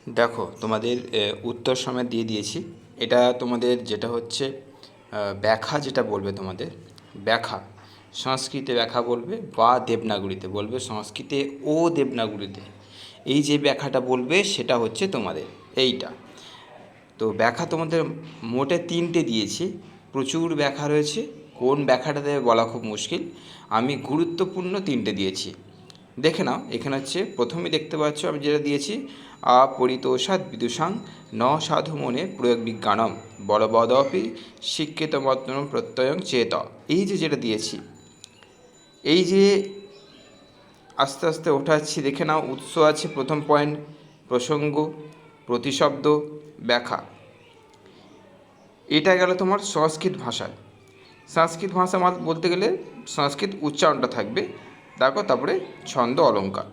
দেখো তোমাদের উত্তর সমেত দিয়ে দিয়েছি। এটা তোমাদের যেটা হচ্ছে ব্যাখ্যা যেটা বলবে তোমাদের ব্যাখ্যা, সংস্কৃতে ব্যাখ্যা বলবে বা দেবনাগরীতে বলবে, সংস্কৃতে ও দেবনাগরীতে এই যে ব্যাখ্যাটা বলবে সেটা হচ্ছে তোমাদের এইটা। তো ব্যাখ্যা তোমাদের মোটে 3টে দিয়েছি, প্রচুর ব্যাখ্যা রয়েছে, কোন ব্যাখ্যাটা দেবে বলা খুব মুশকিল। আমি গুরুত্বপূর্ণ 3টে দিয়েছি, দেখে নাও। এখানে হচ্ছে প্রথমে দেখতে পাচ্ছ আমি যেটা দিয়েছি, আপরিতোষাৎ বিদুষাং ন সাধু মনে প্রয়োগ বিজ্ঞানম বলবদপি শিক্ষিত মতনম প্রত্যয়ং চেত। এই যে যেটা দিয়েছি, এই যে আস্তে আস্তে ওঠাচ্ছি, দেখে নাও। উৎস আছে প্রথম পয়েন্ট, প্রসঙ্গ, প্রতিশব্দ, ব্যাখ্যা। এটা গেল তোমার সংস্কৃত ভাষায়। সংস্কৃত ভাষা বলতে গেলে সংস্কৃত উচ্চারণটা থাকবে, দেখো। তারপরে ছন্দ, অলঙ্কার,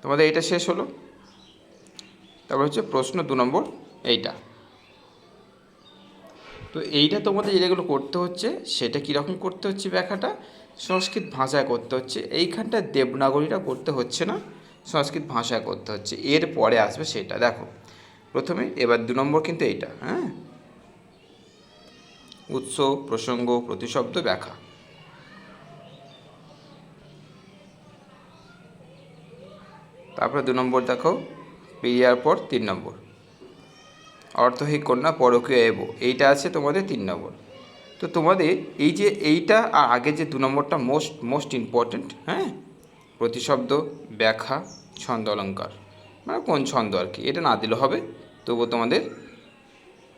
তোমাদের এইটা শেষ হলো। তারপর হচ্ছে প্রশ্ন 2 নম্বর এইটা। তো এইটা তোমাদের যেগুলো করতে হচ্ছে সেটা কীরকম করতে হচ্ছে, ব্যাখ্যাটা সংস্কৃত ভাষায় করতে হচ্ছে। এইখানটা দেবনাগরীটা করতে হচ্ছে না, সংস্কৃত ভাষায় করতে হচ্ছে। এর পরে আসবে সেটা, দেখো প্রথমে। এবার 2 নম্বর কিন্তু এইটা, হ্যাঁ, উৎস, প্রসঙ্গ, প্রতিশব্দ, ব্যাখ্যা। তারপরে 2 নম্বর দেখো, পেরিয়ার পর 3 নম্বর অর্থহীন কন্যা পরকীয় এব, এইটা আছে তোমাদের 3 নম্বর। তো তোমাদের এই যে এইটা আর আগে যে 2 নম্বরটা মোস্ট ইম্পর্ট্যান্ট, হ্যাঁ। প্রতিশব্দ, ব্যাখ্যা, ছন্দ, অলঙ্কার, মানে কোন ছন্দ আর কি, এটা না দিলে হবে, তবুও তোমাদের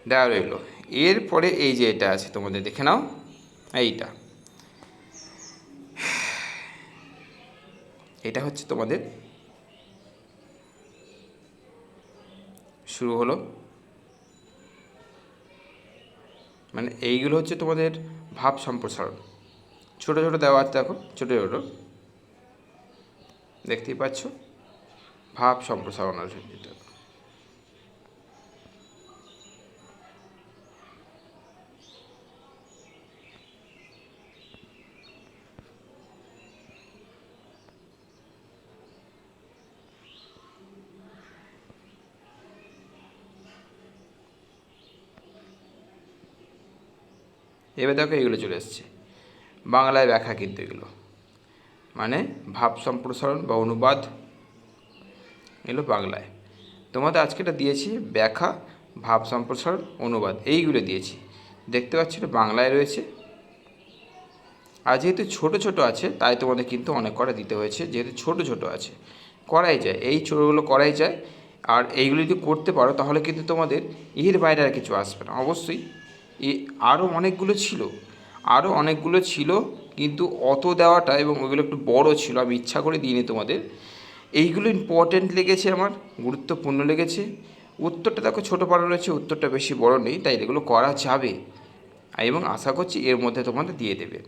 দেওয়া রইল। এরপরে এই যে এটা আছে তোমাদের, দেখে নাও। এইটা, এটা হচ্ছে তোমাদের শুরু হলো, মানে এইগুলো হচ্ছে তোমাদের ভাব সম্প্রসারণ। ছোটো ছোটো দেওয়া আছে, দেখো, ছোটো ছোটো দেখতেই পাচ্ছ, ভাব সম্প্রসারণ আছে এটা। এবার দেখো এগুলো চলে এসছে বাংলায় ব্যাখ্যা, কিন্তু এগুলো মানে ভাব সম্প্রসারণ বা অনুবাদ, এগুলো বাংলায়। তোমাদের আজকে এটা দিয়েছি ব্যাখ্যা, ভাব সম্প্রসারণ, অনুবাদ, এইগুলো দিয়েছি। দেখতে পাচ্ছ এটা বাংলায় রয়েছে। আর যেহেতু ছোটো ছোটো আছে তাই তোমাদের কিন্তু অনেক কটা দিতে হয়েছে, যেহেতু ছোটো ছোটো আছে করাই যায়, এই ছোটোগুলো করাই যায়। আর এইগুলো যদি করতে পারো তাহলে কিন্তু তোমাদের এর বাইরে আর কিছু আসবে না। অবশ্যই আরও অনেকগুলো ছিল, কিন্তু অত দেওয়াটা এবং ওইগুলো একটু বড় ছিল, আমি ইচ্ছা করে দিইনি তোমাদের। এইগুলো ইম্পর্ট্যান্ট লেগেছে আমার, গুরুত্বপূর্ণ লেগেছে। উত্তরটা দেখো ছোটো পাড়া রয়েছে, উত্তরটা বেশি বড় নেই, তাই এগুলো করা যাবে এবং আশা করছি এর মধ্যে তোমাদের দিয়ে দেবে।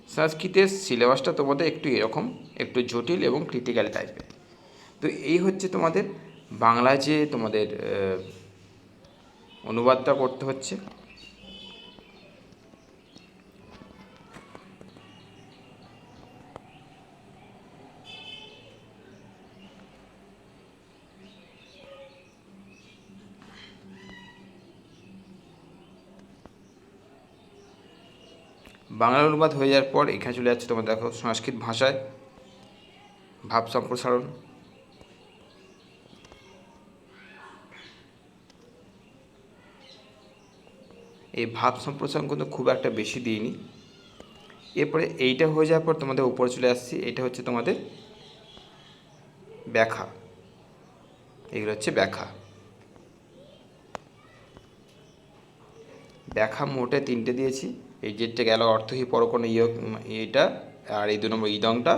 সংস্কৃতের সিলেবাসটা তোমাদের একটু এরকম, একটু জটিল এবং ক্রিটিক্যাল টাইপের। তো এই হচ্ছে তোমাদের বাংলায় যে তোমাদের অনুবাদটা করতে হচ্ছে। বাংলা অনুবাদ হয়ে যাওয়ার পর এখানে চলে যাচ্ছে তোমার, দেখো, সংস্কৃত ভাষায় ভাব সম্প্রসারণ। এই ভাব সম্প্রসারণ কিন্তু খুব একটা বেশি দিইনি। এরপরে এইটা হয়ে যাওয়ার পর তোমাদের উপরে চলে আসছি, এটা হচ্ছে তোমাদের ব্যাখ্যা। এগুলো হচ্ছে ব্যাখ্যা। ব্যাখ্যা মোটে 3টে দিয়েছি। এই যেটা গেল অর্থহী পরকোণ, এইটা, আর এই 2 নম্বর ইদংটা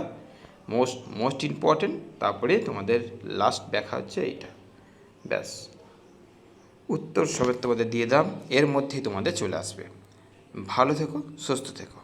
মোস্ট ইম্পর্টেন্ট। তারপরে তোমাদের লাস্ট ব্যাখ্যা হচ্ছে এইটা, ব্যাস। উত্তর সমেত তোমাদের দিয়ে দাম, এর মধ্যেই তোমাদের চলে আসবে। ভালো থেকো, সুস্থ থেকো।